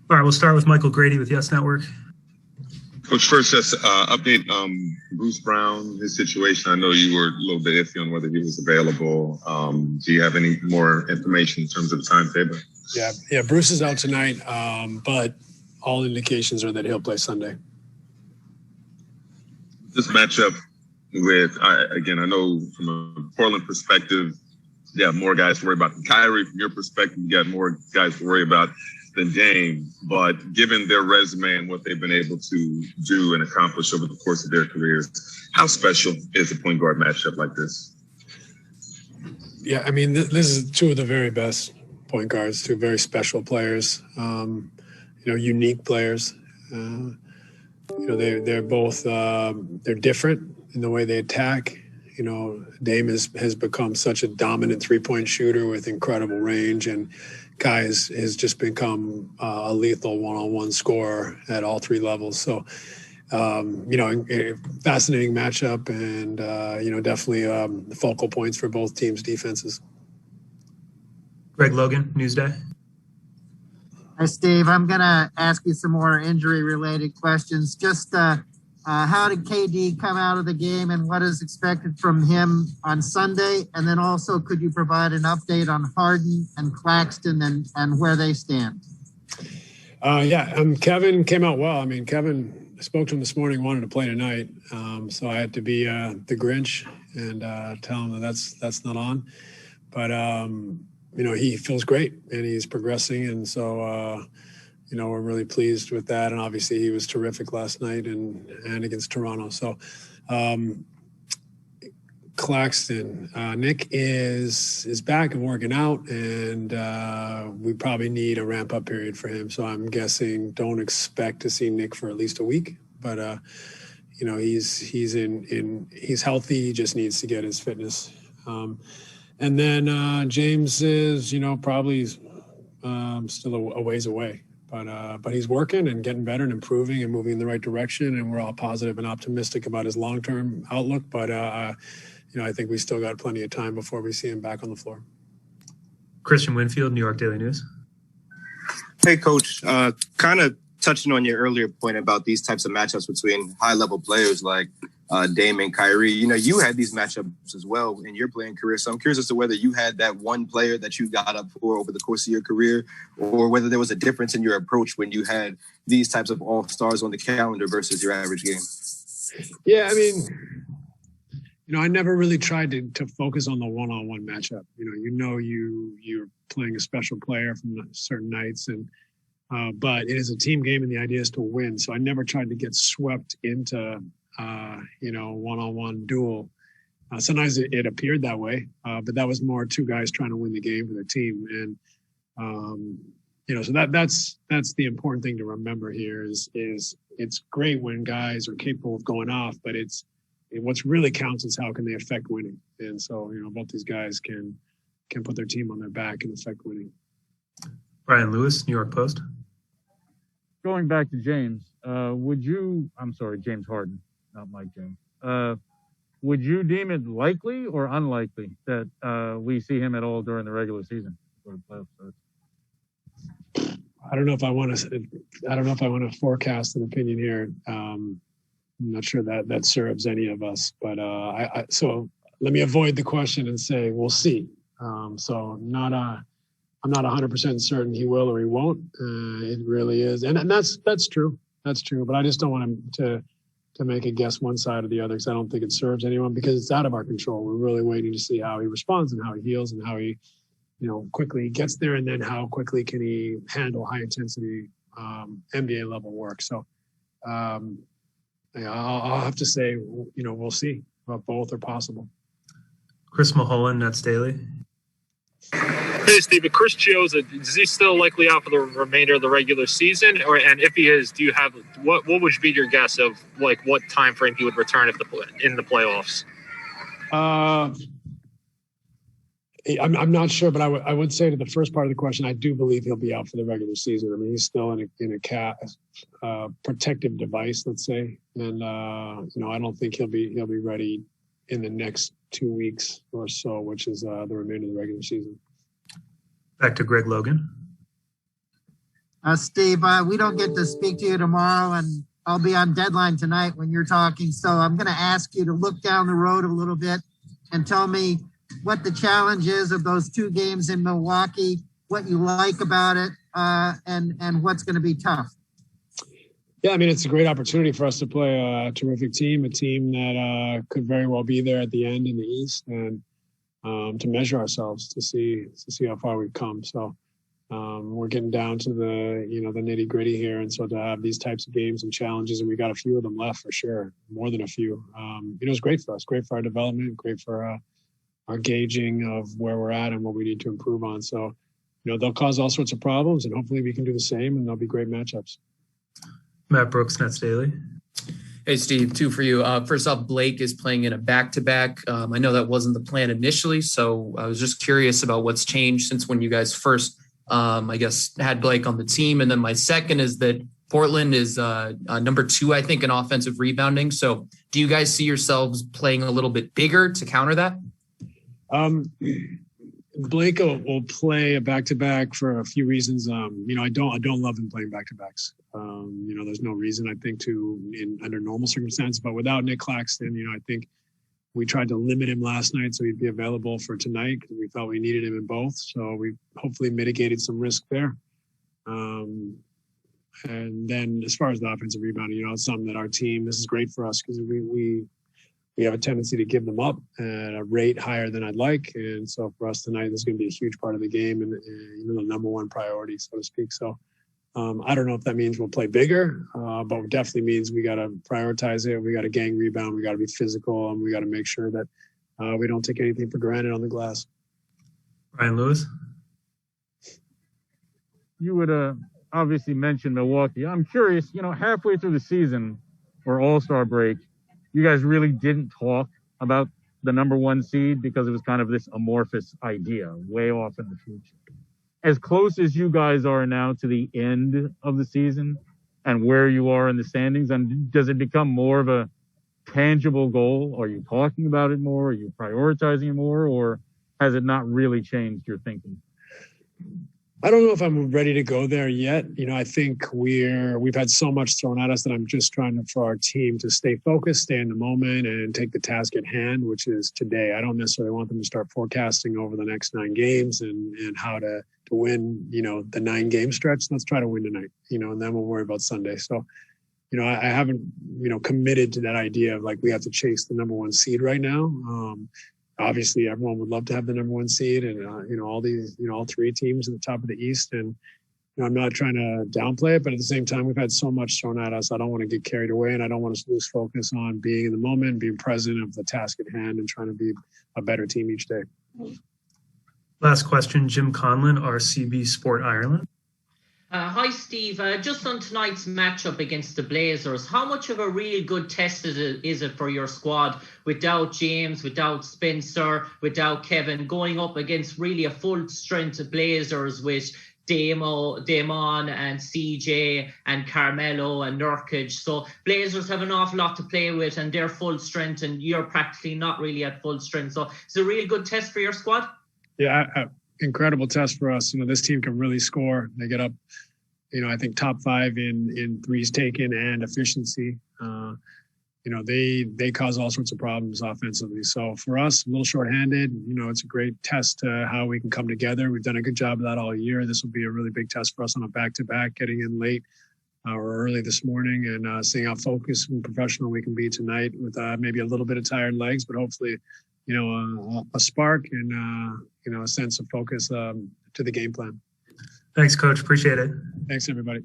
All right, we'll start with Michael Grady with Yes Network. Coach, first, just update Bruce Brown, his situation. I know you were a little bit iffy on whether he was available. Do you have any more information in terms of the timetable? Yeah, Bruce is out tonight, but all indications are that he'll play Sunday. This matchup with, again, I know from a Portland perspective, you have more guys to worry about than Kyrie. From your perspective, you got more guys to worry about than Dame. But given their resume and what they've been able to do and accomplish over the course of their careers, how special is a point guard matchup like this? Yeah, I mean, this is two of the very best point guards, two very special players, unique players. They're both they're different in the way they attack. Dame has become such a dominant three-point shooter with incredible range, and Kai has just become a lethal one-on-one scorer at all three levels. So, fascinating matchup, and definitely focal points for both teams' defenses. Greg Logan, Newsday. Hi, Steve. I'm going to ask you some more injury-related questions. Just how did KD come out of the game, and what is expected from him on Sunday? And then also, could you provide an update on Harden and Claxton and where they stand? Kevin came out well. I mean, Kevin, I spoke to him this morning, wanted to play tonight. So I had to be the Grinch and tell him that's not on. But, he feels great and he's progressing. And so, we're really pleased with that. And obviously he was terrific last night and against Toronto. So Claxton, Nick is back and working out, and we probably need a ramp up period for him. So I'm guessing don't expect to see Nick for at least a week, but he's healthy. He just needs to get his fitness. And then James is, probably still a ways away. But he's working and getting better and improving and moving in the right direction, and we're all positive and optimistic about his long-term outlook. But I think we still got plenty of time before we see him back on the floor. Christian Winfield, New York Daily News. Hey, Coach. Kind of touching on your earlier point about these types of matchups between high-level players like Dame and Kyrie. You had these matchups as well in your playing career. So I'm curious as to whether you had that one player that you got up for over the course of your career, or whether there was a difference in your approach when you had these types of all-stars on the calendar versus your average game. Yeah, I mean, I never really tried to focus on the one-on-one matchup. You're playing a special player from certain nights, and but it is a team game, and the idea is to win. So I never tried to get swept into one-on-one duel. Sometimes it appeared that way, but that was more two guys trying to win the game for the team. And, so that's the important thing to remember here is it's great when guys are capable of going off, but what's really counts is how can they affect winning. And so, both these guys can put their team on their back and affect winning. Brian Lewis, New York Post. Going back to James, James Harden, not Mike James. Would you deem it likely or unlikely that we see him at all during the regular season? I don't know if I want to forecast an opinion here. I'm not sure that serves any of us, but so let me avoid the question and say we'll see. I'm not 100% certain he will or he won't. It really is, and that's true. That's true. But I just don't want him to make a guess one side or the other, because I don't think it serves anyone, because it's out of our control. We're really waiting to see how he responds and how he heals and how he, quickly gets there, and then how quickly can he handle high intensity NBA level work. So I'll have to say, we'll see. But both are possible. Chris Mulholland, Nets Daily. Hey, Steve, Chris Chiozza, is he still likely out for the remainder of the regular season? And if he is, do you have what would be your guess of what time frame he would return in the playoffs? I'm not sure, but I would say to the first part of the question, I do believe he'll be out for the regular season. I mean, he's still in a protective device, let's say, and I don't think he'll be ready in the next 2 weeks or so, which is the remainder of the regular season. Back to Greg Logan. Steve, we don't get to speak to you tomorrow, and I'll be on deadline tonight when you're talking. So I'm going to ask you to look down the road a little bit and tell me what the challenge is of those 2 games in Milwaukee, what you like about it, and what's going to be tough. Yeah, I mean, it's a great opportunity for us to play a terrific team, a team that could very well be there at the end in the East, and to measure ourselves to see how far we've come. So we're getting down to the nitty gritty here, and so to have these types of games and challenges, and we got a few of them left for sure, more than a few. It's great for us, great for our development, great for our gauging of where we're at and what we need to improve on. So they'll cause all sorts of problems, and hopefully we can do the same, and they'll be great matchups. Matt Brooks, Nets Daily. Hey, Steve, 2 for you. First off, Blake is playing in a back-to-back. I know that wasn't the plan initially, so I was just curious about what's changed since when you guys first, had Blake on the team. And then my second is that Portland is number 2, I think, in offensive rebounding. So do you guys see yourselves playing a little bit bigger to counter that? Blake will play a back-to-back for a few reasons. I don't love him playing back-to-backs. There's no reason, I think, under normal circumstances. But without Nick Claxton, I think we tried to limit him last night so he'd be available for tonight because we felt we needed him in both. So we hopefully mitigated some risk there. And then as far as the offensive rebounding, it's something that our team, this is great for us because we have a tendency to give them up at a rate higher than I'd like. And so for us tonight, this is going to be a huge part of the game and the number 1 priority, so to speak. So I don't know if that means we'll play bigger, but it definitely means we got to prioritize it. We got to gang rebound. We got to be physical, and we got to make sure that we don't take anything for granted on the glass. Ryan Lewis. You would obviously mention Milwaukee. I'm curious, halfway through the season or All-Star break, you guys really didn't talk about the number 1 seed because it was kind of this amorphous idea way off in the future. As close as you guys are now to the end of the season and where you are in the standings, and does it become more of a tangible goal? Are you talking about it more? Are you prioritizing it more? Or has it not really changed your thinking? I don't know if I'm ready to go there yet. I think we've had so much thrown at us that I'm just trying for our team to stay focused, stay in the moment, and take the task at hand, which is today. I don't necessarily want them to start forecasting over the next 9 games and how to win, the 9-game stretch. Let's try to win tonight, and then we'll worry about Sunday. So, I haven't, committed to that idea of like we have to chase the number 1 seed right now. Obviously, everyone would love to have the number 1 seed, and all these, all 3 teams at the top of the East. And I'm not trying to downplay it, but at the same time, we've had so much thrown at us. I don't want to get carried away, and I don't want us to lose focus on being in the moment, being present of the task at hand, and trying to be a better team each day. Last question, Jim Conlon, RCB Sport Ireland. Hi, Steve. Just on tonight's matchup against the Blazers, how much of a really good test is it for your squad without James, without Spencer, without Kevin, going up against really a full-strength Blazers with Damon and CJ and Carmelo and Nurkic? So Blazers have an awful lot to play with, and they're full strength, and you're practically not really at full strength. So it's a really good test for your squad? Yeah, incredible test for us. This team can really score. They get up, I think top 5 in threes taken and efficiency. They cause all sorts of problems offensively. So for us, a little shorthanded, it's a great test to how we can come together. We've done a good job of that all year. This will be a really big test for us on a back-to-back, getting in late or early this morning and seeing how focused and professional we can be tonight with maybe a little bit of tired legs, but hopefully, a spark and, a sense of focus to the game plan. Thanks, Coach. Appreciate it. Thanks, everybody.